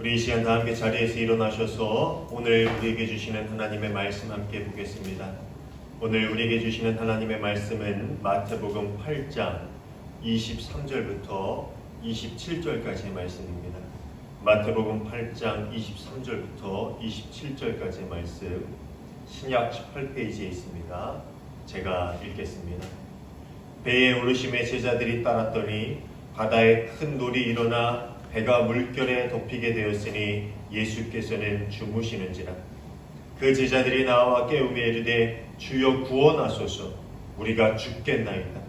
우리 이 시간 다 함께 자리에서 일어나셔서 오늘 우리에게 주시는 하나님의 말씀 함께 보겠습니다. 오늘 우리에게 주시는 하나님의 말씀은 마태복음 8장 23절부터 27절까지의 말씀입니다. 마태복음 8장 23절부터 27절까지의 말씀, 신약 18페이지에 있습니다. 제가 읽겠습니다. 배에 오르심에 제자들이 따랐더니 바다에 큰 놀이 일어나 배가 물결에 덮이게 되었으니 예수께서는 주무시는지라. 그 제자들이 나와 깨우며 이르되 주여 구원하소서, 우리가 죽겠나이다.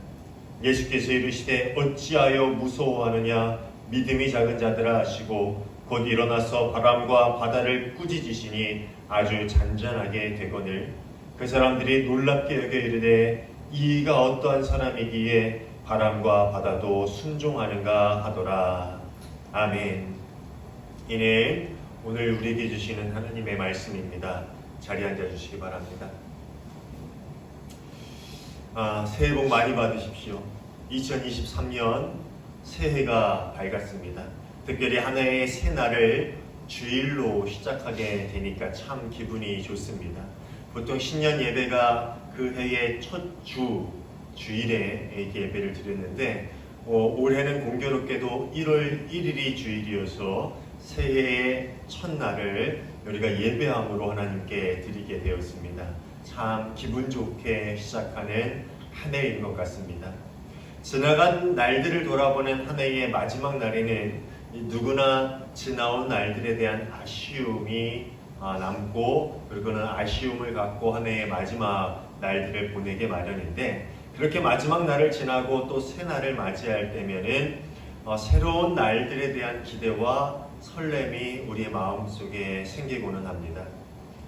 예수께서 이르시되 어찌하여 무서워하느냐, 믿음이 작은 자들아 하시고 곧 일어나서 바람과 바다를 꾸짖으시니 아주 잔잔하게 되거늘 그 사람들이 놀랍게 여겨 이르되 이가 어떠한 사람이기에 바람과 바다도 순종하는가 하더라. 아멘. 이는 오늘 우리에게 주시는 하나님의 말씀입니다. 자리에 앉아주시기 바랍니다. 새해 복 많이 받으십시오. 2023년 새해가 밝았습니다. 특별히 한 해의 새날을 주일로 시작하게 되니까 참 기분이 좋습니다. 보통 신년 예배가 그 해의 첫 주일에 예배를 드렸는데 올해는 공교롭게도 1월 1일이 주일이어서 새해의 첫날을 우리가 예배함으로 하나님께 드리게 되었습니다. 참 기분 좋게 시작하는 한 해인 것 같습니다. 지나간 날들을 돌아보는 한 해의 마지막 날에는 누구나 지나온 날들에 대한 아쉬움이 남고, 그리고는 아쉬움을 갖고 한 해의 마지막 날들을 보내게 마련인데, 그렇게 마지막 날을 지나고 또 새 날을 맞이할 때면은 새로운 날들에 대한 기대와 설렘이 우리의 마음속에 생기고는 합니다.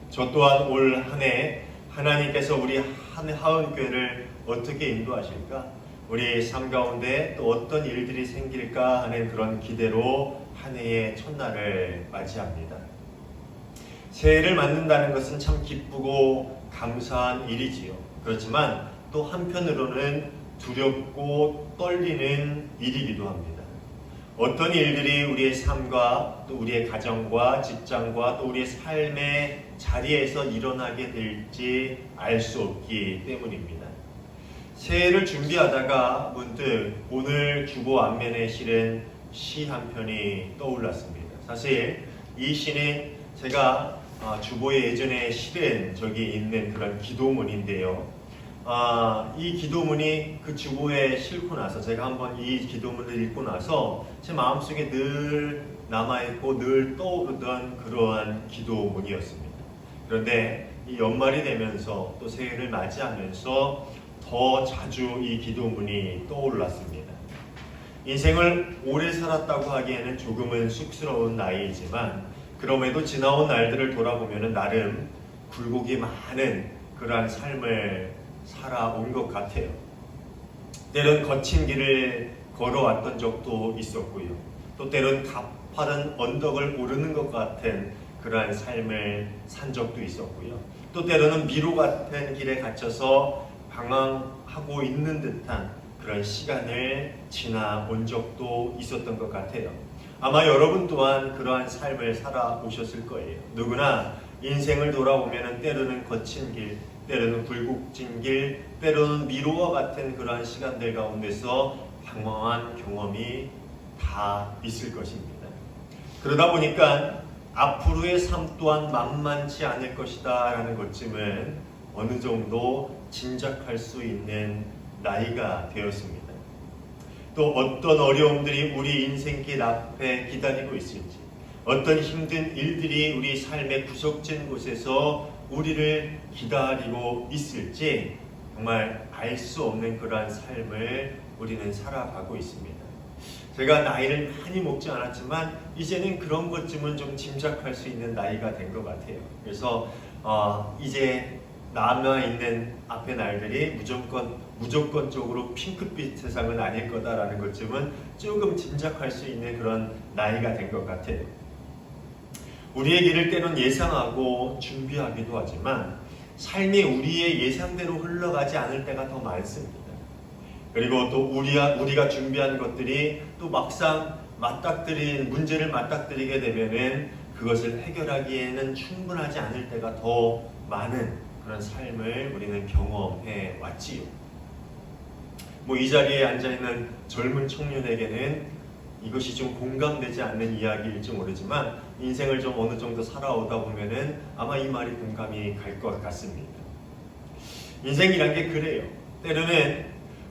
저 또한 올 한 해 하나님께서 우리 하은교회를 어떻게 인도하실까? 우리 삶 가운데 또 어떤 일들이 생길까 하는 그런 기대로 한 해의 첫날을 맞이합니다. 새해를 맞는다는 것은 참 기쁘고 감사한 일이지요. 그렇지만 또 한편으로는 두렵고 떨리는 일이기도 합니다. 어떤 일들이 우리의 삶과 또 우리의 가정과 직장과 또 우리의 삶의 자리에서 일어나게 될지 알 수 없기 때문입니다. 새해를 준비하다가 문득 오늘 주보 앞면에 실은 시 한 편이 떠올랐습니다. 사실 이 시는 제가 주보에 예전에 실은 적이 있는 그런 기도문인데요. 이 기도문이 그 주보에 싣고 나서 제가 한번 이 기도문을 읽고 나서 제 마음속에 늘 남아있고 늘 떠오르던 그러한 기도문이었습니다. 그런데 이 연말이 되면서 또 새해를 맞이하면서 더 자주 이 기도문이 떠올랐습니다. 인생을 오래 살았다고 하기에는 조금은 쑥스러운 나이이지만 그럼에도 지나온 날들을 돌아보면 나름 굴곡이 많은 그러한 삶을 살아온 것 같아요. 때론 거친 길을 걸어왔던 적도 있었고요. 또 때론 가파른 언덕을 오르는 것 같은 그러한 삶을 산 적도 있었고요. 또 때로는 미로 같은 길에 갇혀서 방황하고 있는 듯한 그런 시간을 지나온 적도 있었던 것 같아요. 아마 여러분 또한 그러한 삶을 살아오셨을 거예요. 누구나 인생을 돌아보면 때로는 거친 길, 때로는 굴곡진 길, 때로는 미로와 같은 그러한 시간들 가운데서 방황한 경험이 다 있을 것입니다. 그러다 보니까 앞으로의 삶 또한 만만치 않을 것이다 라는 것쯤은 어느 정도 짐작할 수 있는 나이가 되었습니다. 또 어떤 어려움들이 우리 인생길 앞에 기다리고 있을지, 어떤 힘든 일들이 우리 삶의 구석진 곳에서 우리를 기다리고 있을지 정말 알 수 없는 그러한 삶을 우리는 살아가고 있습니다. 제가 나이를 많이 먹지 않았지만 이제는 그런 것쯤은 좀 짐작할 수 있는 나이가 된 것 같아요. 그래서 이제 남아있는 앞의 날들이 무조건적으로 핑크빛 세상은 아닐 거다라는 것쯤은 조금 짐작할 수 있는 그런 나이가 된 것 같아요. 우리의 길을 때론 예상하고 준비하기도 하지만 삶이 우리의 예상대로 흘러가지 않을 때가 더 많습니다. 그리고 또 우리가 준비한 것들이 또 막상 문제를 맞닥뜨리게 되면은 그것을 해결하기에는 충분하지 않을 때가 더 많은 그런 삶을 우리는 경험해 왔지요. 이 자리에 앉아있는 젊은 청년에게는 이것이 좀 공감되지 않는 이야기일지 모르지만 인생을 좀 어느 정도 살아오다 보면은 아마 이 말이 공감이 갈 것 같습니다. 인생이란 게 그래요. 때로는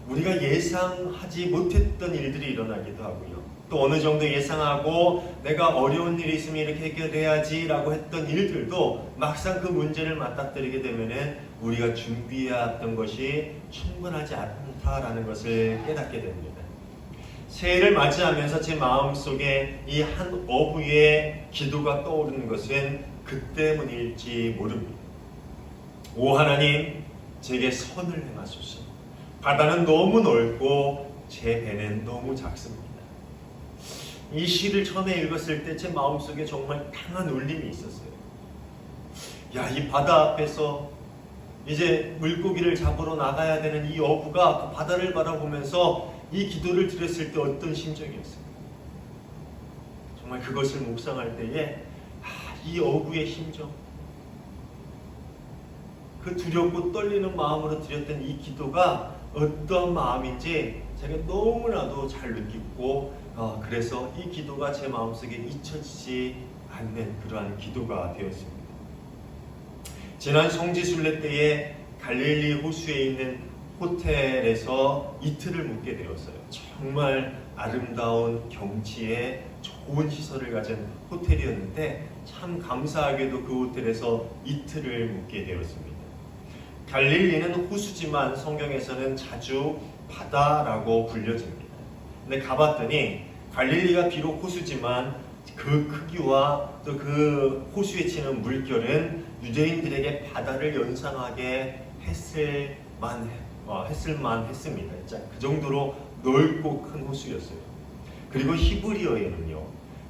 우리가 예상하지 못했던 일들이 일어나기도 하고요. 또 어느 정도 예상하고 내가 어려운 일이 있으면 이렇게 해결해야지 라고 했던 일들도 막상 그 문제를 맞닥뜨리게 되면은 우리가 준비해왔던 것이 충분하지 않다라는 것을 깨닫게 됩니다. 새해를 맞이하면서 제 마음속에 이 한 어부의 기도가 떠오르는 것은 그 때문일지 모릅니다. 오 하나님, 제게 선을 행하소서. 바다는 너무 넓고 제 배는 너무 작습니다. 이 시를 처음에 읽었을 때 제 마음속에 정말 강한 울림이 있었어요. 야, 이 바다 앞에서 이제 물고기를 잡으러 나가야 되는 이 어부가 그 바다를 바라보면서 이 기도를 드렸을 때 어떤 심정이었어요? 정말 그것을 묵상할 때에 이 어부의 심정, 그 두렵고 떨리는 마음으로 드렸던 이 기도가 어떤 마음인지 제가 너무나도 잘 느끼고 그래서 이 기도가 제 마음속에 잊혀지지 않는 그러한 기도가 되었습니다. 지난 성지순례 때에 갈릴리 호수에 있는 호텔에서 이틀을 묵게 되었어요. 정말 아름다운 경치에 좋은 시설을 가진 호텔이었는데 참 감사하게도 그 호텔에서 이틀을 묵게 되었습니다. 갈릴리는 호수지만 성경에서는 자주 바다라고 불려집니다. 근데 가봤더니 갈릴리가 비록 호수지만 그 크기와 또 그 호수에 치는 물결은 유대인들에게 바다를 연상하게 했을만 했습니다. 그 정도로 넓고 큰 호수였어요. 그리고 히브리어에는요,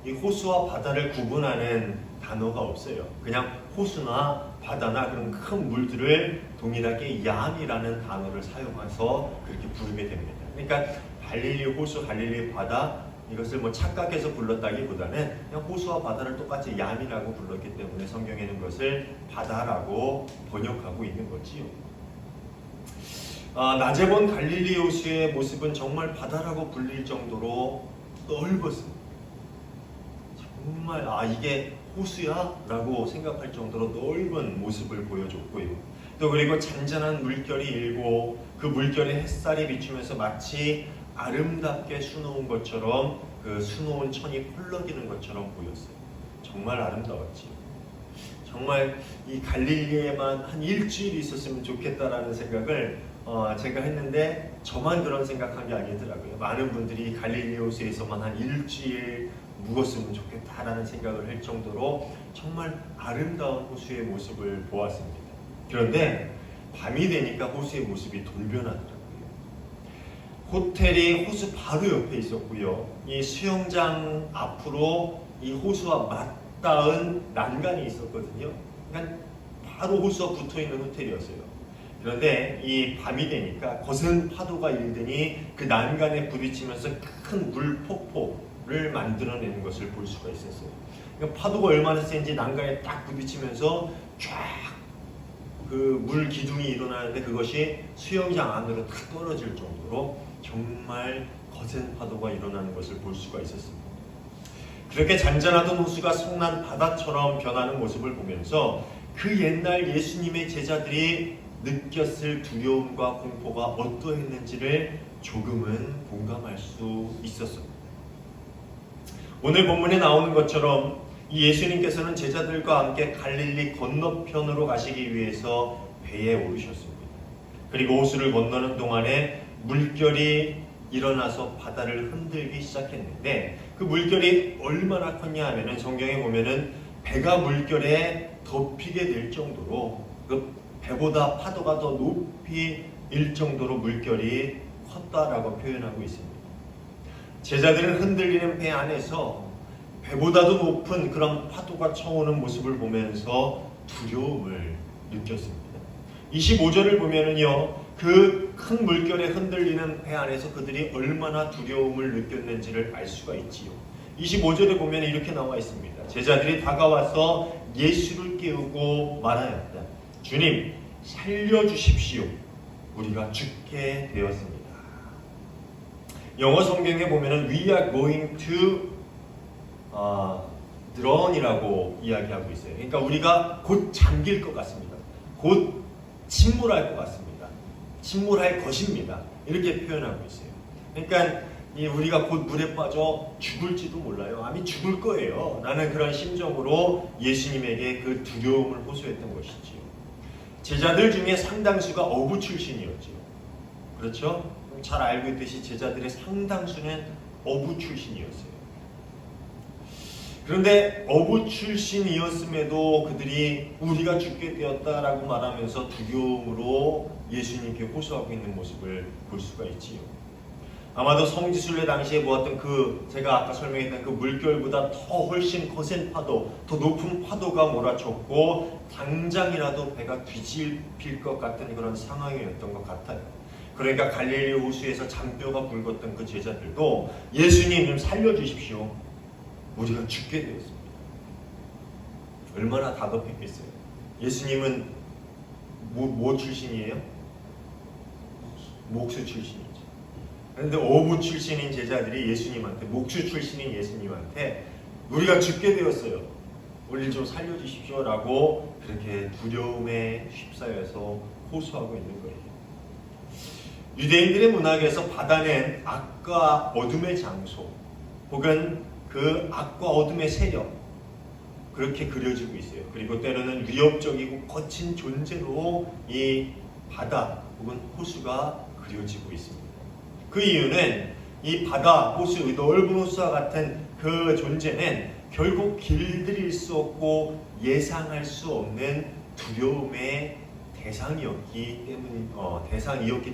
이 호수와 바다를 구분하는 단어가 없어요. 그냥 호수나 바다나 그런 큰 물들을 동일하게 얌이라는 단어를 사용해서 그렇게 부르게 됩니다. 그러니까 갈릴리 호수, 갈릴리 바다, 이것을 착각해서 불렀다기보다는 그냥 호수와 바다를 똑같이 얌이라고 불렀기 때문에 성경에는 그것을 바다라고 번역하고 있는 거지요. 낮에 본 갈릴리 호수의 모습은 정말 바다라고 불릴 정도로 넓었습니다. 정말 이게 호수야? 라고 생각할 정도로 넓은 모습을 보여줬고요. 또 그리고 잔잔한 물결이 일고 그 물결에 햇살이 비추면서 마치 아름답게 수놓은 것처럼 그 수놓은 천이 펄럭이는 것처럼 보였어요. 정말 아름다웠지요. 정말 이 갈릴리에만 한 일주일 있었으면 좋겠다라는 생각을 제가 했는데 저만 그런 생각한 게 아니더라고요. 많은 분들이 갈릴리 호수에서만 한 일주일 묵었으면 좋겠다라는 생각을 할 정도로 정말 아름다운 호수의 모습을 보았습니다. 그런데 밤이 되니까 호수의 모습이 돌변하더라고요. 호텔이 호수 바로 옆에 있었고요. 이 수영장 앞으로 이 호수와 맞닿은 난간이 있었거든요. 그러니까 바로 호수와 붙어있는 호텔이었어요. 그런데 이 밤이 되니까 거센 파도가 일더니 그 난간에 부딪히면서 큰 물폭포를 만들어내는 것을 볼 수가 있었어요. 그러니까 파도가 얼마나 센지 난간에 딱 부딪히면서 쫙 그 물 기둥이 일어나는데 그것이 수영장 안으로 탁 떨어질 정도로 정말 거센 파도가 일어나는 것을 볼 수가 있었습니다. 그렇게 잔잔하던 호수가 성난 바다처럼 변하는 모습을 보면서 그 옛날 예수님의 제자들이 느꼈을 두려움과 공포가 어떠했는지를 조금은 공감할 수 있었습니다. 오늘 본문에 나오는 것처럼 이 예수님께서는 제자들과 함께 갈릴리 건너편으로 가시기 위해서 배에 오르셨습니다. 그리고 호수를 건너는 동안에 물결이 일어나서 바다를 흔들기 시작했는데 그 물결이 얼마나 컸냐 하면은 성경에 보면은 배가 물결에 덮이게 될 정도로 그 배보다 파도가 더 높이 일 정도로 물결이 컸다라고 표현하고 있습니다. 제자들은 흔들리는 배 안에서 배보다도 높은 그런 파도가 쳐오는 모습을 보면서 두려움을 느꼈습니다. 25절을 보면은요, 그 그 큰 물결에 흔들리는 배 안에서 그들이 얼마나 두려움을 느꼈는지를 알 수가 있지요. 25절에 보면 이렇게 나와 있습니다. 제자들이 다가와서 예수를 깨우고 말하였다. 주님, 살려주십시오. 우리가 죽게 되었습니다. 영어 성경에 보면 We are going to drown이라고 이야기하고 있어요. 그러니까 우리가 곧 잠길 것 같습니다. 곧 침몰할 것 같습니다. 침몰할 것입니다. 이렇게 표현하고 있어요. 그러니까 우리가 곧 물에 빠져 죽을지도 몰라요. 아니 죽을 거예요. 라는 그런 심정으로 예수님에게 그 두려움을 호소했던 것이지요. 제자들 중에 상당수가 어부 출신이었지요. 그렇죠? 잘 알고 있듯이 제자들의 상당수는 어부 출신이었어요. 그런데 어부 출신이었음에도 그들이 우리가 죽게 되었다라고 말하면서 두려움으로 예수님께 호소하고 있는 모습을 볼 수가 있지요. 아마도 성지순례 당시에 보았던 제가 아까 설명했던 그 물결보다 더 훨씬 거센 파도, 더 높은 파도가 몰아쳤고 당장이라도 배가 뒤집힐 것 같은 그런 상황이었던 것 같아요. 그러니까 갈릴리 호수에서 잔뼈가 굵었던 그 제자들도 예수님 좀 살려주십시오. 우리가 죽게 되었습니다. 얼마나 다급했겠어요. 예수님은 뭐 출신이에요? 목수 출신이죠. 그런데 어부 출신인 제자들이 예수님한테, 목수 출신인 예수님한테 우리가 죽게 되었어요. 우리를 좀 살려주십시오 라고 그렇게 두려움에 휩싸여서 호소하고 있는 거예요. 유대인들의 문학에서 바다는 악과 어둠의 장소 혹은 그 악과 어둠의 세력, 그렇게 그려지고 있어요. 그리고 때로는 위협적이고 거친 존재로 이 바다 혹은 호수가 그려지고 있습니다. 그 이유는 이 바다, 호수, 넓은 호수와 같은 그 존재는 결국 길들일 수 없고 예상할 수 없는 두려움의 대상이었기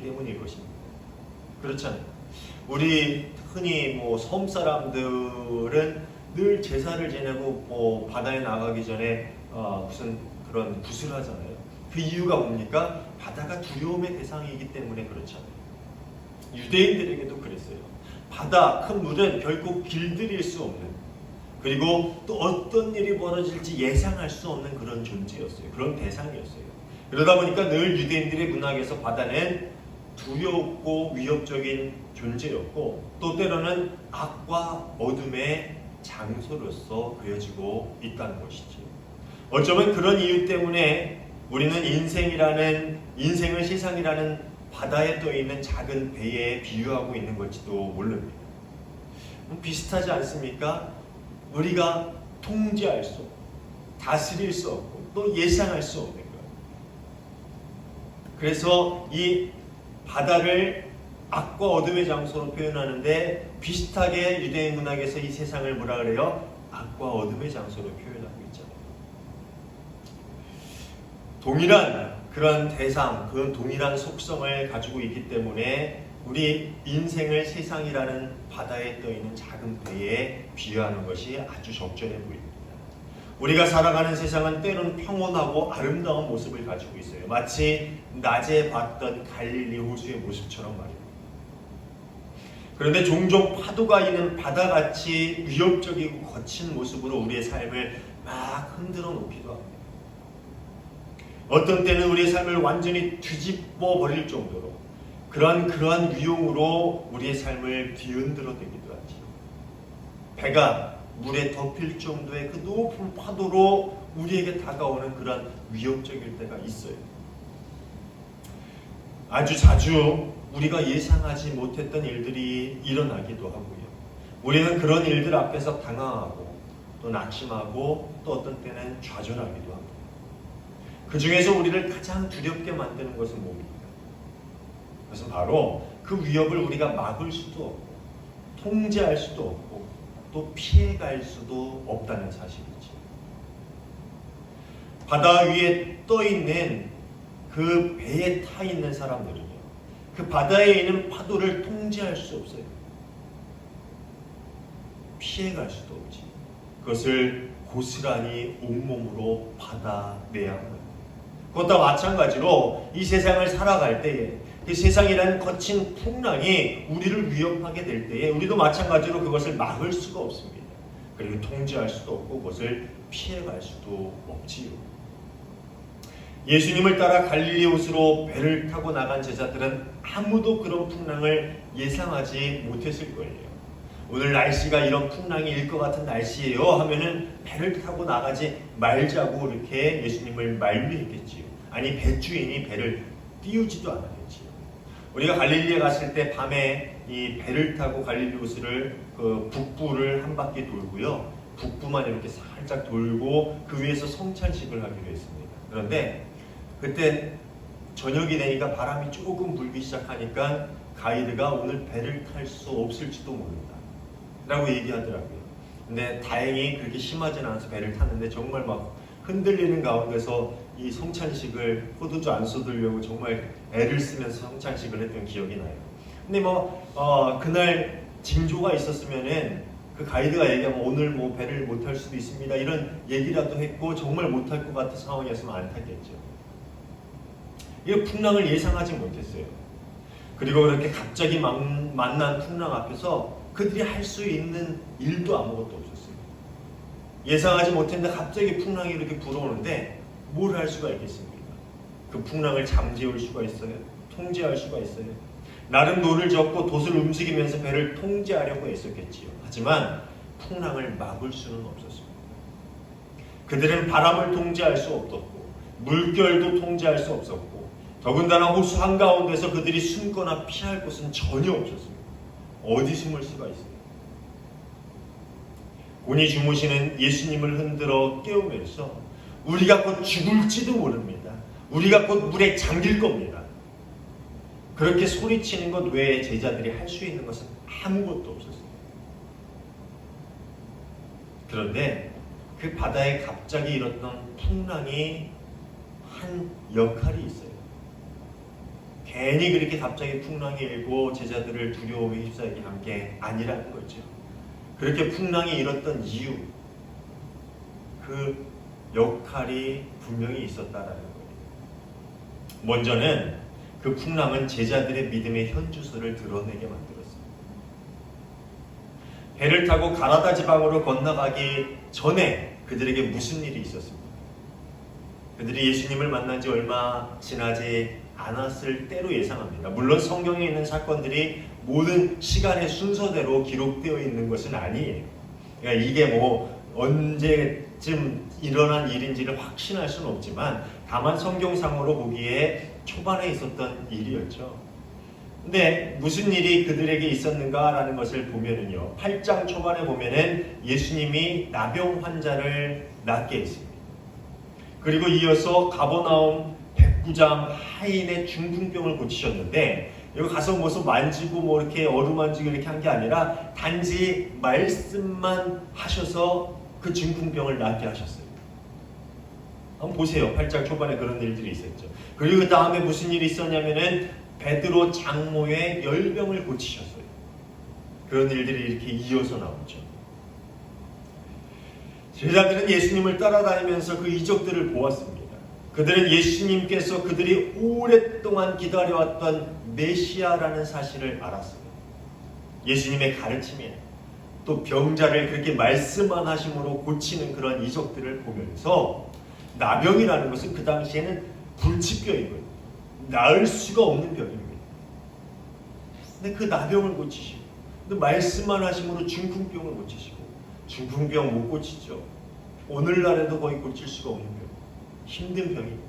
때문일 것입니다. 그렇잖아요. 우리 흔히 섬 사람들은 늘 제사를 지내고 바다에 나가기 전에 무슨 그런 굿을 하잖아요. 그 이유가 뭡니까? 바다가 두려움의 대상이기 때문에 그렇잖아요. 유대인들에게도 그랬어요. 바다, 큰 물은 결국 길들일 수 없는, 그리고 또 어떤 일이 벌어질지 예상할 수 없는 그런 존재였어요. 그런 대상이었어요. 그러다 보니까 늘 유대인들의 문학에서 바다는 두렵고 위협적인 존재였고 또 때로는 악과 어둠의 장소로서 그려지고 있다는 것이죠. 어쩌면 그런 이유 때문에 우리는 인생을 세상이라는 바다에 떠있는 작은 배에 비유하고 있는 걸지도 모릅니다. 비슷하지 않습니까? 우리가 통제할 수 없고 다스릴 수 없고 또 예상할 수 없는 것. 그래서 이 바다를 악과 어둠의 장소로 표현하는데 비슷하게 유대인 문학에서 이 세상을 뭐라 그래요? 악과 어둠의 장소로 표현하고 있잖아요. 동일한 그런 대상, 그런 동일한 속성을 가지고 있기 때문에 우리 인생을 세상이라는 바다에 떠있는 작은 배에 비유하는 것이 아주 적절해 보입니다. 우리가 살아가는 세상은 때로는 평온하고 아름다운 모습을 가지고 있어요. 마치 낮에 봤던 갈릴리 호수의 모습처럼 말입니다. 그런데 종종 파도가 있는 바다같이 위협적이고 거친 모습으로 우리의 삶을 막 흔들어 놓기도 합니다. 어떤 때는 우리의 삶을 완전히 뒤집어 버릴 정도로 그러한 위용으로 우리의 삶을 뒤흔들어 대기도 하죠. 배가 물에 덮일 정도의 그 높은 파도로 우리에게 다가오는 그런 위협적일 때가 있어요. 아주 자주 우리가 예상하지 못했던 일들이 일어나기도 하고요. 우리는 그런 일들 앞에서 당황하고 또 낙심하고 또 어떤 때는 좌절하기도 합니다. 그 중에서 우리를 가장 두렵게 만드는 것은 뭡니까? 그것은 바로 그 위협을 우리가 막을 수도 없고 통제할 수도 없고 또 피해갈 수도 없다는 사실이죠. 바다 위에 떠있는 그 배에 타 있는 사람들은요, 그 바다에 있는 파도를 통제할 수 없어요. 피해갈 수도 없지. 그것을 고스란히 온몸으로 받아내야 합니다. 그것과 마찬가지로 이 세상을 살아갈 때에 그 세상이라는 거친 풍랑이 우리를 위협하게 될 때에 우리도 마찬가지로 그것을 막을 수가 없습니다. 그리고 통제할 수도 없고 그것을 피해갈 수도 없지요. 예수님을 따라 갈릴리 호수로 배를 타고 나간 제자들은 아무도 그런 풍랑을 예상하지 못했을 거예요. 오늘 날씨가 이런 풍랑일 것 같은 날씨예요 하면은 배를 타고 나가지 말자고 이렇게 예수님을 만류했겠지요. 아니 배주인이 배를 띄우지도 않았겠지요. 우리가 갈릴리에 갔을 때 밤에 이 배를 타고 갈릴리 호수를 그 북부를 한 바퀴 돌고요. 북부만 이렇게 살짝 돌고 그 위에서 성찬식을 하기로 했습니다. 그런데 그때 저녁이 되니까 바람이 조금 불기 시작하니까 가이드가 오늘 배를 탈 수 없을지도 모른다 라고 얘기하더라고요. 근데 다행히 그렇게 심하진 않아서 배를 탔는데 정말 막 흔들리는 가운데서 이 성찬식을 포도주 안 쏟으려고 정말 애를 쓰면서 성찬식을 했던 기억이 나요. 근데 그날 징조가 있었으면은 그 가이드가 얘기하면 오늘 배를 못 탈 수도 있습니다 이런 얘기라도 했고 정말 못 탈 것 같은 상황이었으면 안 탔겠죠. 이 풍랑을 예상하지 못했어요. 그리고 그렇게 갑자기 만난 풍랑 앞에서 그들이 할 수 있는 일도 아무것도 없었어요. 예상하지 못했는데 갑자기 풍랑이 이렇게 불어오는데 뭘 할 수가 있겠습니까? 그 풍랑을 잠재울 수가 있어요? 통제할 수가 있어요? 나름 노를 젓고 돛을 움직이면서 배를 통제하려고 애썼겠지요. 하지만 풍랑을 막을 수는 없었습니다. 그들은 바람을 통제할 수 없었고 물결도 통제할 수 없었고 더군다나 호수 한가운데서 그들이 숨거나 피할 곳은 전혀 없었습니다. 어디 숨을 수가 있어요? 곤히 주무시는 예수님을 흔들어 깨우면서 우리가 곧 죽을지도 모릅니다. 우리가 곧 물에 잠길 겁니다. 그렇게 소리치는 것 외에 제자들이 할 수 있는 것은 아무것도 없었습니다. 그런데 그 바다에 갑자기 일었던 풍랑이 한 역할이 있어요. 괜히 그렇게 갑자기 풍랑이 일고 제자들을 두려움에 휩싸이게 한 게 아니라는 거죠. 그렇게 풍랑이 일었던 이유, 그 역할이 분명히 있었다라는 거예요. 먼저는 그 풍랑은 제자들의 믿음의 현주소를 드러내게 만들었습니다. 배를 타고 가라다 지방으로 건너가기 전에 그들에게 무슨 일이 있었습니까? 그들이 예수님을 만난 지 얼마 지나지 않았을 때로 예상합니다. 물론 성경에 있는 사건들이 모든 시간의 순서대로 기록되어 있는 것은 아니에요. 그러니까 이게 언제쯤 일어난 일인지를 확신할 수는 없지만 다만 성경상으로 보기에 초반에 있었던 일이었죠. 근데 무슨 일이 그들에게 있었는가라는 것을 보면은요, 8장 초반에 보면은 예수님이 나병 환자를 낫게 했습니다. 그리고 이어서 가버나움 백부장 하인의 중풍병을 고치셨는데, 여기 가서 무슨 만지고 이렇게 어루만지고 이렇게 한 게 아니라 단지 말씀만 하셔서 그 중풍병을 낫게 하셨어요. 한번 보세요. 8장 초반에 그런 일들이 있었죠. 그리고 그 다음에 무슨 일이 있었냐면은 베드로 장모의 열병을 고치셨어요. 그런 일들이 이렇게 이어서 나오죠. 제자들은 예수님을 따라다니면서 그 이적들을 보았습니다. 그들은 예수님께서 그들이 오랫동안 기다려왔던 메시아라는 사실을 알았어요. 예수님의 가르침에 또 병자를 그렇게 말씀만 하심으로 고치는 그런 이적들을 보면서 나병이라는 것은 그 당시에는 불치병이거든요. 나을 수가 없는 병입니다. 근데 그 나병을 고치시고, 근데 말씀만 하심으로 중풍병을 고치시고, 중풍병 못 고치죠. 오늘날에도 거의 고칠 수가 없는 병, 힘든 병입니다.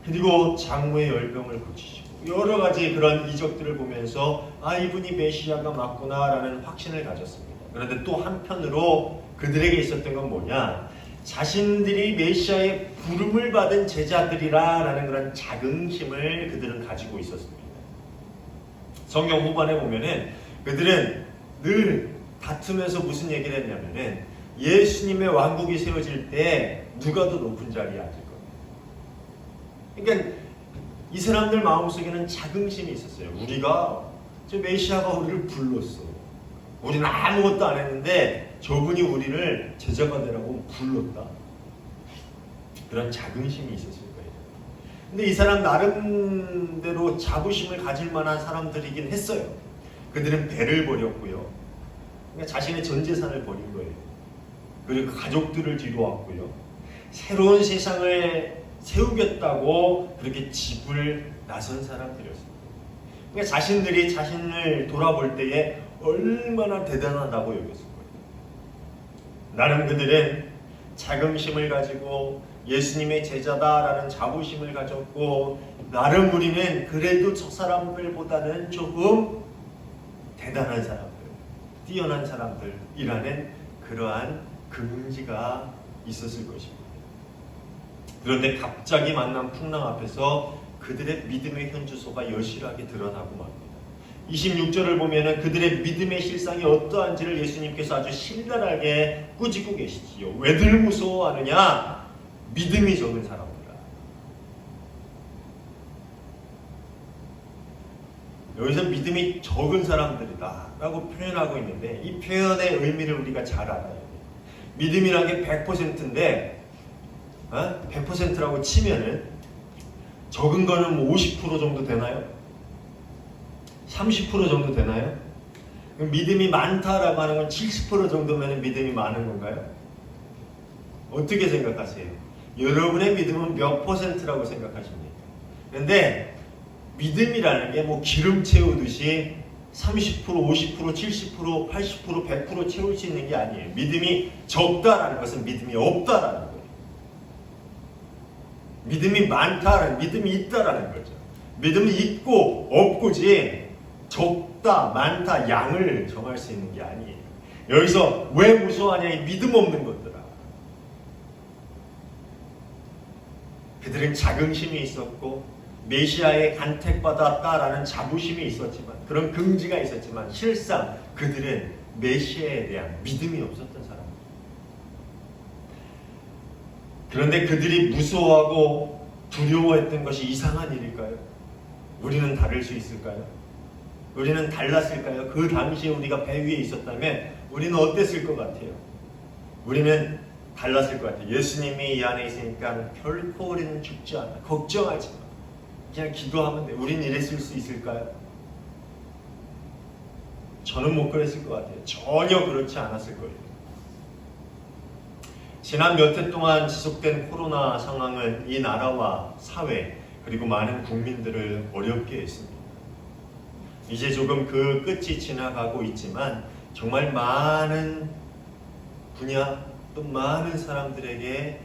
그리고 장모의 열병을 고치시고, 여러 가지 그런 이적들을 보면서 이분이 메시아가 맞구나라는 확신을 가졌습니다. 그런데 또 한편으로 그들에게 있었던 건 뭐냐? 자신들이 메시아의 부름을 받은 제자들이라는 그런 자긍심을 그들은 가지고 있었습니다. 성경 후반에 보면은 그들은 늘 다투면서 무슨 얘기를 했냐면은 예수님의 왕국이 세워질 때 누가 더 높은 자리에 앉을 겁니다. 그러니까 이 사람들 마음속에는 자긍심이 있었어요. 우리가 저 메시아가 우리를 불렀어. 우리는 아무것도 안 했는데 저분이 우리를 제자가 되라고 불렀다. 그런 자긍심이 있었을 거예요. 근데 이 사람 나름대로 자부심을 가질 만한 사람들이긴 했어요. 그들은 배를 버렸고요. 그러니까 자신의 전 재산을 버린 거예요. 그리고 가족들을 뒤로왔고요. 새로운 세상을 세우겠다고 그렇게 집을 나선 사람들이었습니다. 그러니까 자신들이 자신을 돌아볼 때에 얼마나 대단하다고 여겼을 거예요. 나름 그들은 자긍심을 가지고 예수님의 제자다라는 자부심을 가졌고, 나름 우리는 그래도 저 사람들보다는 조금 대단한 사람들, 뛰어난 사람들이라는 그러한 긍지가 있었을 것입니다. 그런데 갑자기 만난 풍랑 앞에서 그들의 믿음의 현주소가 여실하게 드러나고 맙니다. 26절을 보면은 그들의 믿음의 실상이 어떠한지를 예수님께서 아주 신랄하게 꾸짖고 계시지요. 왜들 무서워하느냐? 믿음이 적은 사람들아. 여기서 믿음이 적은 사람들이다 라고 표현하고 있는데, 이 표현의 의미를 우리가 잘 알아야 돼요. 믿음이라는 게 100%인데 100%라고 치면은 적은 거는 뭐 50% 정도 되나요? 30% 정도 되나요? 믿음이 많다라고 하는 건 70% 정도면 믿음이 많은 건가요? 어떻게 생각하세요? 여러분의 믿음은 몇 %라고 생각하십니까? 그런데 믿음이라는 게 뭐 기름 채우듯이 30%, 50%, 70%, 80%, 100% 채울 수 있는 게 아니에요. 믿음이 적다라는 것은 믿음이 없다라는 거예요. 믿음이 많다라는, 믿음이 있다라는 거죠. 믿음이 있고 없고지 적다, 많다, 양을 정할 수 있는 게 아니에요. 여기서 왜 무서워하냐? 이 믿음 없는 것들아. 그들은 자긍심이 있었고 메시아에 간택받았다라는 자부심이 있었지만, 그런 긍지가 있었지만, 실상 그들은 메시아에 대한 믿음이 없었던 사람입니다. 그런데 그들이 무서워하고 두려워했던 것이 이상한 일일까요? 우리는 다를 수 있을까요? 우리는 달랐을까요? 그 당시에 우리가 배 위에 있었다면 우리는 어땠을 것 같아요? 우리는 달랐을 것 같아요. 예수님이 이 안에 있으니까 결코 우리는 죽지 않아. 걱정하지 마. 그냥 기도하면 돼. 우린 이랬을 수 있을까요? 저는 못 그랬을 것 같아요. 전혀 그렇지 않았을 거예요. 지난 몇 해 동안 지속된 코로나 상황은 이 나라와 사회 그리고 많은 국민들을 어렵게 했습니다. 이제 조금 그 끝이 지나가고 있지만 정말 많은 분야 또 많은 사람들에게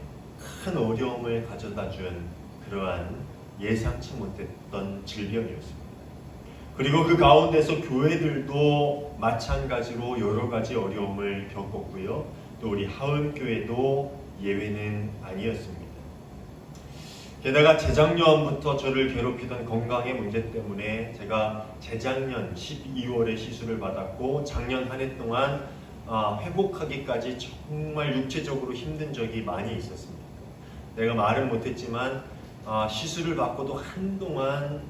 큰 어려움을 가져다 준 그러한 예상치 못했던 질병이었습니다. 그리고 그 가운데서 교회들도 마찬가지로 여러 가지 어려움을 겪었고요. 또 우리 하은교회도 예외는 아니었습니다. 게다가 재작년부터 저를 괴롭히던 건강의 문제 때문에 제가 재작년 12월에 시술을 받았고 작년 한 해 동안 회복하기까지 정말 육체적으로 힘든 적이 많이 있었습니다. 내가 말은 못했지만 시술을 받고도 한동안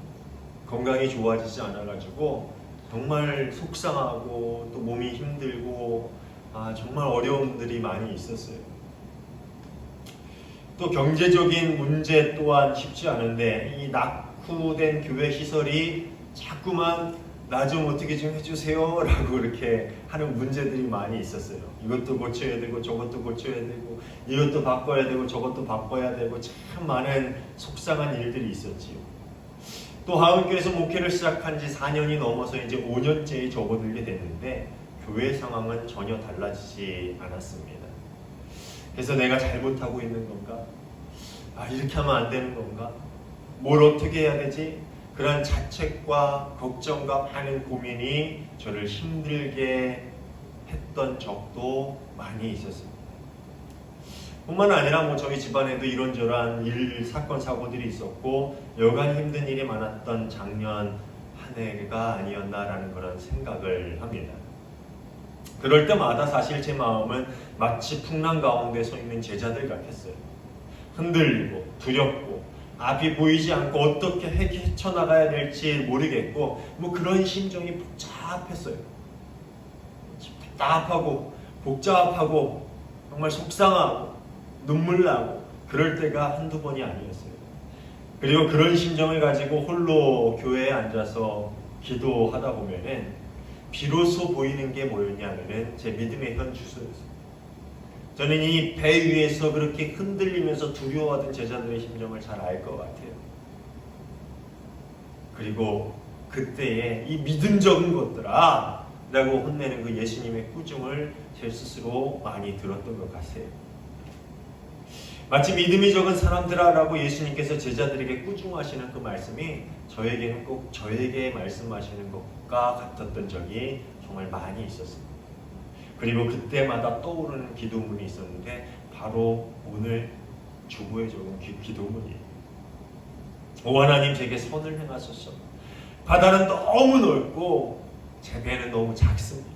건강이 좋아지지 않아가지고 정말 속상하고 또 몸이 힘들고 정말 어려움들이 많이 있었어요. 또 경제적인 문제 또한 쉽지 않은데 이 낙후된 교회 시설이 자꾸만 나 좀 어떻게 좀 해주세요 라고 이렇게 하는 문제들이 많이 있었어요. 이것도 고쳐야 되고 저것도 고쳐야 되고 이것도 바꿔야 되고 저것도 바꿔야 되고 참 많은 속상한 일들이 있었지요. 또 하은교회에서 목회를 시작한 지 4년이 넘어서 이제 5년째에 접어들게 됐는데 교회 상황은 전혀 달라지지 않았습니다. 그래서 내가 잘못하고 있는 건가? 이렇게 하면 안 되는 건가? 뭘 어떻게 해야 되지? 그런 자책과 걱정과 많은 고민이 저를 힘들게 했던 적도 많이 있었습니다. 뿐만 아니라 저희 집안에도 이런저런 사건 사고들이 있었고 여간 힘든 일이 많았던 작년 한 해가 아니었나라는 그런 생각을 합니다. 그럴 때마다 사실 제 마음은 마치 풍랑 가운데 서 있는 제자들 같았어요. 흔들리고 두렵고 앞이 보이지 않고 어떻게 헤쳐나가야 될지 모르겠고 그런 심정이 복잡했어요. 답답하고 복잡하고 정말 속상하고 눈물 나고 그럴 때가 한두 번이 아니었어요. 그리고 그런 심정을 가지고 홀로 교회에 앉아서 기도하다 보면은 비로소 보이는 게 뭐였냐면은 제 믿음의 현주소였어요. 저는 이 배 위에서 그렇게 흔들리면서 두려워하던 제자들의 심정을 잘 알 것 같아요. 그리고 그때에 이 믿음적인 것들아 라고 혼내는 그 예수님의 꾸중을 제 스스로 많이 들었던 것 같아요. 마치 믿음이 적은 사람들아 라고 예수님께서 제자들에게 꾸중하시는 그 말씀이 저에게는 꼭 저에게 말씀하시는 것과 같았던 적이 정말 많이 있었습니다. 그리고 그때마다 떠오르는 기도문이 있었는데 바로 오늘 주보에 적은 기도문이에요. 오 하나님, 제게 선을 행하소서. 바다는 너무 넓고 제 배는 너무 작습니다.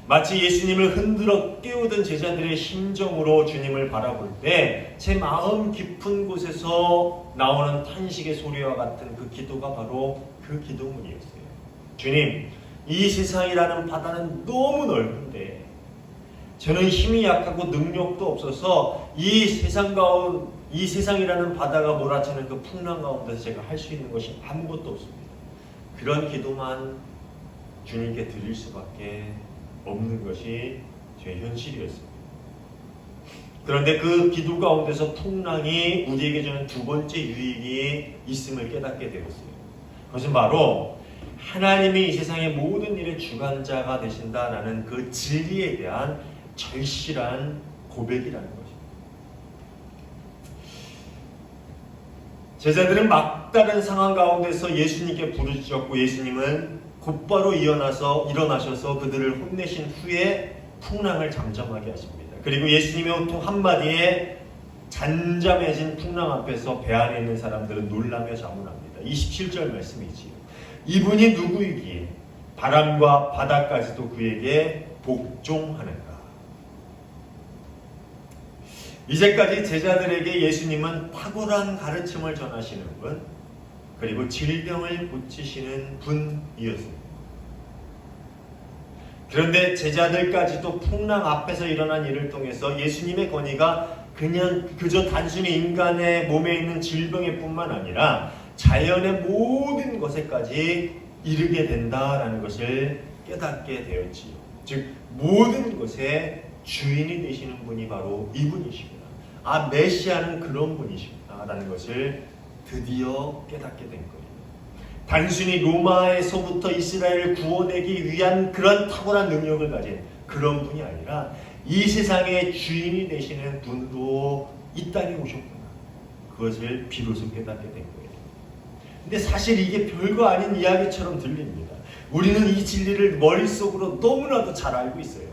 마치 예수님을 흔들어 깨우던 제자들의 심정으로 주님을 바라볼 때 제 마음 깊은 곳에서 나오는 탄식의 소리와 같은 그 기도가 바로 그 기도문이었어요. 주님, 이 세상이라는 바다는 너무 넓은데 저는 힘이 약하고 능력도 없어서 이 세상이라는 바다가 몰아치는 그 풍랑 가운데서 제가 할 수 있는 것이 아무것도 없습니다. 그런 기도만 주님께 드릴 수밖에 없는 것이 제 현실이었습니다. 그런데 그 기도 가운데서 풍랑이 우리에게 주는 두 번째 유익이 있음을 깨닫게 되었어요. 그것은 바로 하나님이 이 세상의 모든 일의 주관자가 되신다라는 그 진리에 대한 절실한 고백이라는 것입니다. 제자들은 막다른 상황 가운데서 예수님께 부르짖었고 예수님은 곧바로 일어나셔서 그들을 혼내신 후에 풍랑을 잠잠하게 하십니다. 그리고 예수님의 호통 한마디에 잠잠해진 풍랑 앞에서 배 안에 있는 사람들은 놀라며 자문합니다. 27절 말씀이지요. 이분이 누구이기에 바람과 바다까지도 그에게 복종하는가. 이제까지 제자들에게 예수님은 탁월한 가르침을 전하시는 분, 그리고 질병을 고치시는 분이었습니다. 그런데 제자들까지도 풍랑 앞에서 일어난 일을 통해서 예수님의 권위가 그저 단순히 인간의 몸에 있는 질병에 뿐만 아니라 자연의 모든 것에까지 이르게 된다라는 것을 깨닫게 되었지요. 즉 모든 것의 주인이 되시는 분이 바로 이분이시구나. 아, 메시아는 그런 분이시구나라는 것을 드디어 깨닫게 된 거예요. 단순히 로마에서부터 이스라엘을 구원하기 위한 그런 탁월한 능력을 가진 그런 분이 아니라 이 세상의 주인이 되시는 분으로 이 땅에 오셨구나. 그것을 비로소 깨닫게 된 거예요. 근데 사실 이게 별거 아닌 이야기처럼 들립니다. 우리는 이 진리를 머릿속으로 너무나도 잘 알고 있어요.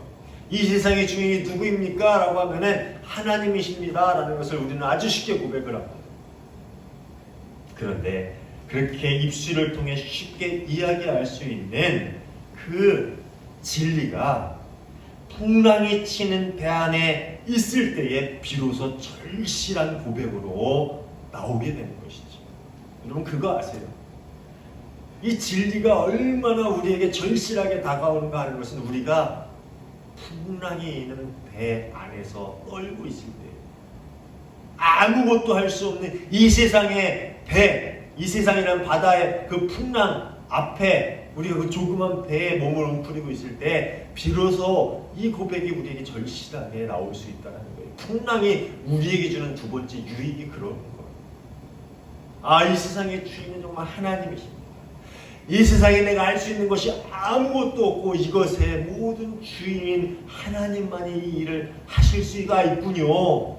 이 세상의 주인이 누구입니까? 라고 하면은 하나님이십니다 라는 것을 우리는 아주 쉽게 고백을 합니다. 그런데 그렇게 입술을 통해 쉽게 이야기할 수 있는 그 진리가 풍랑이 치는 배 안에 있을 때에 비로소 절실한 고백으로 나오게 되는 것이죠. 여러분 그거 아세요? 이 진리가 얼마나 우리에게 절실하게 다가오는가 하는 것은 우리가 풍랑이 있는 배 안에서 떨고 있을 때 아무것도 할 수 없는 이 세상의 배, 이 세상이란 바다의 그 풍랑 앞에 우리가 그 조그만 배에 몸을 웅크리고 있을 때 비로소 이 고백이 우리에게 절실하게 나올 수 있다는 거예요. 풍랑이 우리에게 주는 두 번째 유익이 그런 거예요. 아, 이 세상의 주인은 정말 하나님이십니다. 이 세상에 내가 알 수 있는 것이 아무것도 없고 이것의 모든 주인인 하나님만이 이 일을 하실 수가 있군요.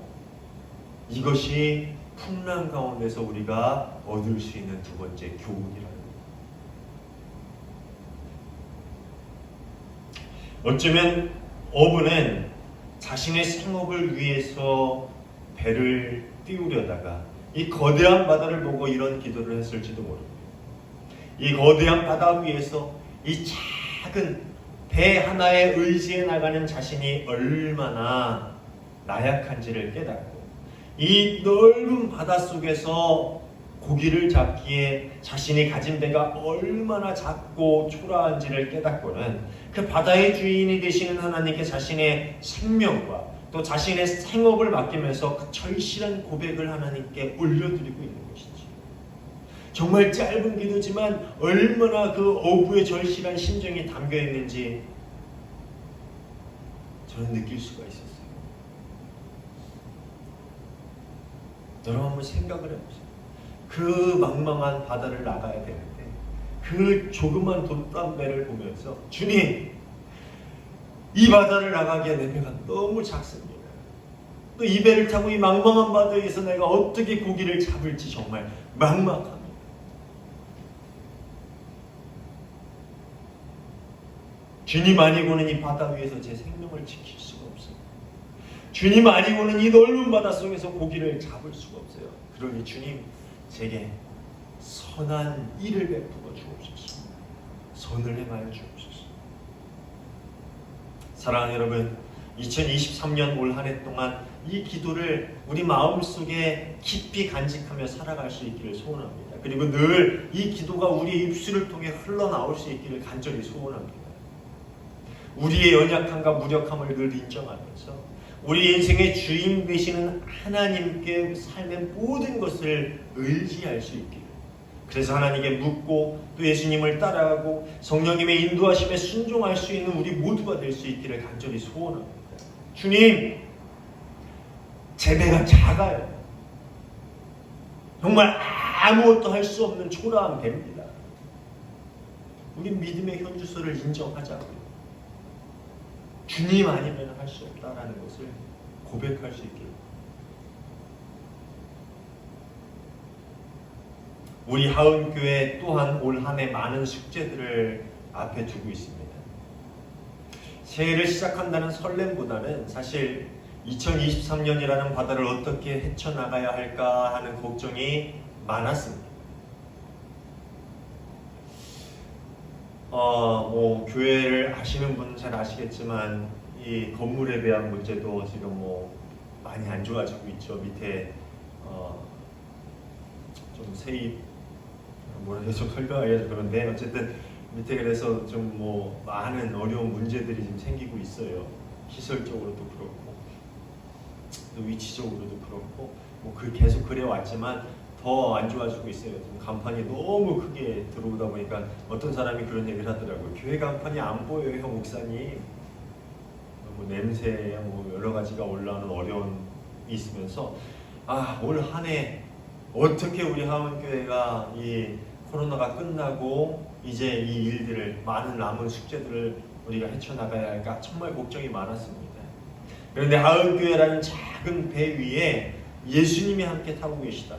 이것이 풍랑 가운데서 우리가 얻을 수 있는 두 번째 교훈이라는 거예요. 어쩌면 어부는 자신의 생업을 위해서 배를 띄우려다가 이 거대한 바다를 보고 이런 기도를 했을지도 모릅니다. 이 거대한 바다 위에서 이 작은 배 하나에 의지해 나가는 자신이 얼마나 나약한지를 깨닫고 이 넓은 바다 속에서 고기를 잡기에 자신이 가진 배가 얼마나 작고 초라한지를 깨닫고는 그 바다의 주인이 되시는 하나님께 자신의 생명과 또 자신의 생업을 맡기면서 그 절실한 고백을 하나님께 올려드리고 있는 것이지. 정말 짧은 기도지만 얼마나 그 어부의 절실한 심정이 담겨 있는지 저는 느낄 수가 있었어요. 여러분 한번 생각을 해보세요. 그 망망한 바다를 나가야 되는데 그 조그만 돛담배를 보면서 주님, 이 바다를 나가기에 내 배가 너무 작습니다. 또 이 배를 타고 이 망망한 바다에서 내가 어떻게 고기를 잡을지 정말 막막합니다. 주님 아니고는 이 바다 위에서 제 생명을 지킬 수가 없어요. 주님 아니고는 이 넓은 바다 속에서 고기를 잡을 수가 없어요. 그러니 주님, 제게 선한 일을 베풀어 주옵소서. 선을 행하여 주옵소서. 사랑하는 여러분, 2023년 올 한 해 동안 이 기도를 우리 마음속에 깊이 간직하며 살아갈 수 있기를 소원합니다. 그리고 늘 이 기도가 우리의 입술을 통해 흘러나올 수 있기를 간절히 소원합니다. 우리의 연약함과 무력함을 늘 인정하면서 우리 인생의 주인 되시는 하나님께 삶의 모든 것을 의지할 수 있기를, 그래서 하나님께 묻고 또 예수님을 따라가고 성령님의 인도하심에 순종할 수 있는 우리 모두가 될 수 있기를 간절히 소원합니다. 주님, 제 배가 작아요. 정말 아무것도 할 수 없는 초라한 배입니다. 우리 믿음의 현주소를 인정하자고요. 주님 아니면 할 수 없다라는 것을 고백할 수 있기를. 우리 하은교회 또한 올 한 해 많은 숙제들을 앞에 두고 있습니다. 새해를 시작한다는 설렘보다는 사실 2023년이라는 바다를 어떻게 헤쳐나가야 할까 하는 걱정이 많았습니다. 교회를 아시는 분은 잘 아시겠지만 이 건물에 대한 문제도 지금 많이 안 좋아지고 있죠. 밑에 좀 세입 좀 설명하기가 그런데 어쨌든 밑에 그래서 좀 많은 어려운 문제들이 좀 생기고 있어요. 시설적으로도 그렇고 또 위치적으로도 그렇고 계속 그래 왔지만 더 안 좋아지고 있어요. 좀 간판이 너무 크게 들어오다 보니까 어떤 사람이 그런 얘기를 하더라고요. 교회 간판이 안 보여요, 형 목사님. 냄새, 여러 가지가 올라오는 어려움이 있으면서 올 한 해 어떻게 우리 하원교회가 이 코로나가 끝나고 이제 이 일들을, 많은 남은 숙제들을 우리가 헤쳐나가야 할까 정말 걱정이 많았습니다. 그런데 하은교회라는 작은 배 위에 예수님이 함께 타고 계시다.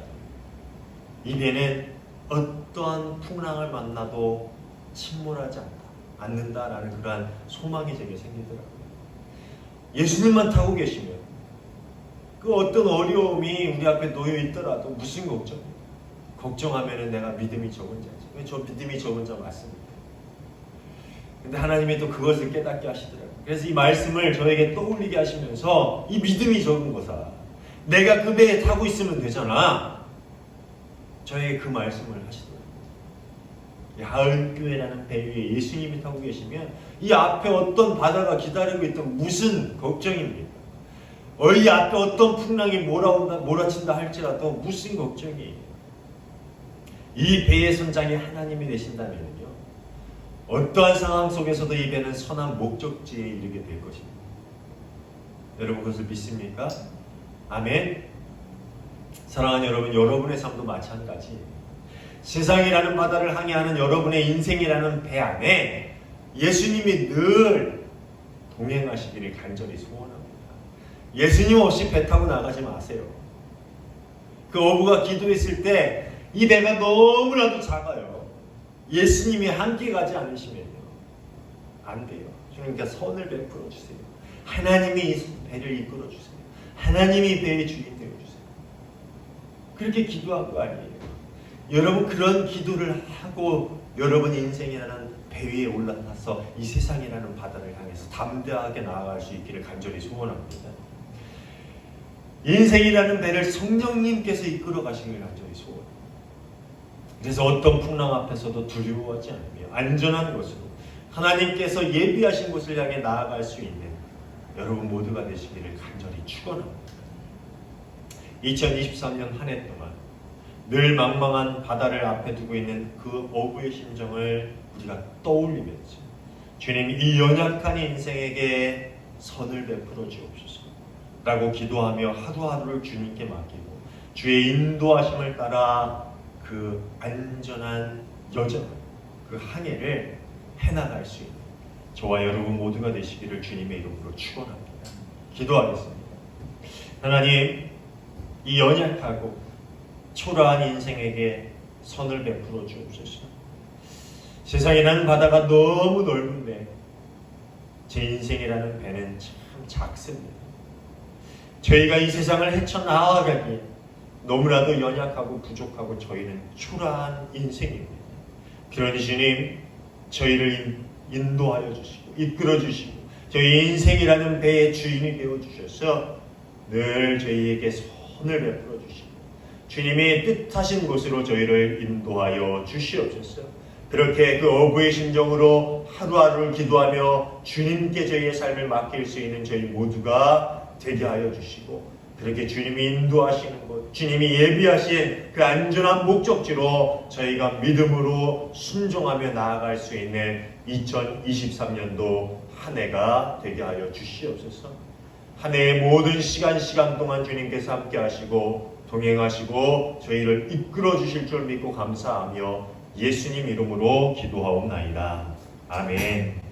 이 배는 어떠한 풍랑을 만나도 침몰하지 않는다라는 그러한 소망이 제게 생기더라고요. 예수님만 타고 계시면 그 어떤 어려움이 우리 앞에 놓여 있더라도 무슨 걱정이에요? 걱정하면 내가 믿음이 적은 자지. 저 믿음이 적은 자 맞습니다. 근데 하나님이 또 그것을 깨닫게 하시더라고요. 그래서 이 말씀을 저에게 떠올리게 하시면서 이 믿음이 적은 거사, 내가 그 배에 타고 있으면 되잖아. 저에게 그 말씀을 하시더라고요. 하은교회라는 배 위에 예수님이 타고 계시면 이 앞에 어떤 바다가 기다리고 있던 무슨 걱정입니까? 이 앞에 어떤 풍랑이 몰아친다 할지라도 무슨 걱정이에요? 이 배의 선장이 하나님이 되신다면요, 어떠한 상황 속에서도 이 배는 선한 목적지에 이르게 될 것입니다. 여러분 그것을 믿습니까? 아멘. 사랑하는 여러분, 여러분의 삶도 마찬가지. 세상이라는 바다를 항해하는 여러분의 인생이라는 배 안에 예수님이 늘 동행하시기를 간절히 소원합니다. 예수님 없이 배 타고 나가지 마세요. 그 어부가 기도했을 때 이 배가 너무나도 작아요. 예수님이 함께 가지 않으시면요 안 돼요. 그러니까 선을 베풀어 주세요. 하나님이 이 배를 이끌어 주세요. 하나님이 배의 주인 되어 주세요. 그렇게 기도한 거 아니에요. 여러분 그런 기도를 하고 여러분의 인생이라는 배 위에 올라타서 이 세상이라는 바다를 향해서 담대하게 나아갈 수 있기를 간절히 소원합니다. 인생이라는 배를 성령님께서 이끌어 가시기를 간절히 소원합니다. 그래서 어떤 풍랑 앞에서도 두려워하지 않으며 안전한 곳으로 하나님께서 예비하신 곳을 향해 나아갈 수 있는 여러분 모두가 되시기를 간절히 축원합니다. 2023년 한 해 동안 늘 망망한 바다를 앞에 두고 있는 그 어부의 심정을 우리가 떠올리면서 주님, 이 연약한 인생에게 선을 베풀어 주옵소서 라고 기도하며 하루하루를 주님께 맡기고 주의 인도하심을 따라 그 안전한 여정, 그 항해를 해나갈 수 있는 저와 여러분 모두가 되시기를 주님의 이름으로 축원합니다. 기도하겠습니다. 하나님, 이 연약하고 초라한 인생에게 선을 베풀어 주옵소서. 세상이라는 바다가 너무 넓은데 제 인생이라는 배는 참 작습니다. 저희가 이 세상을 헤쳐나아가기에 너무나도 연약하고 부족하고 저희는 초라한 인생입니다. 그러니 주님, 저희를 인도하여 주시고 이끌어 주시고 저희 인생이라는 배의 주인이 되어 주셔서 늘 저희에게 선을 베풀어 주시고 주님이 뜻하신 곳으로 저희를 인도하여 주시옵소서. 그렇게 그 어부의 심정으로 하루하루를 기도하며 주님께 저희의 삶을 맡길 수 있는 저희 모두가 되게 하여 주시고 그렇게 주님이 인도하시는 곳, 주님이 예비하신 그 안전한 목적지로 저희가 믿음으로 순종하며 나아갈 수 있는 2023년도 한 해가 되게 하여 주시옵소서. 한 해의 모든 시간 동안 주님께서 함께 하시고 동행하시고 저희를 이끌어 주실 줄 믿고 감사하며 예수님 이름으로 기도하옵나이다. 아멘.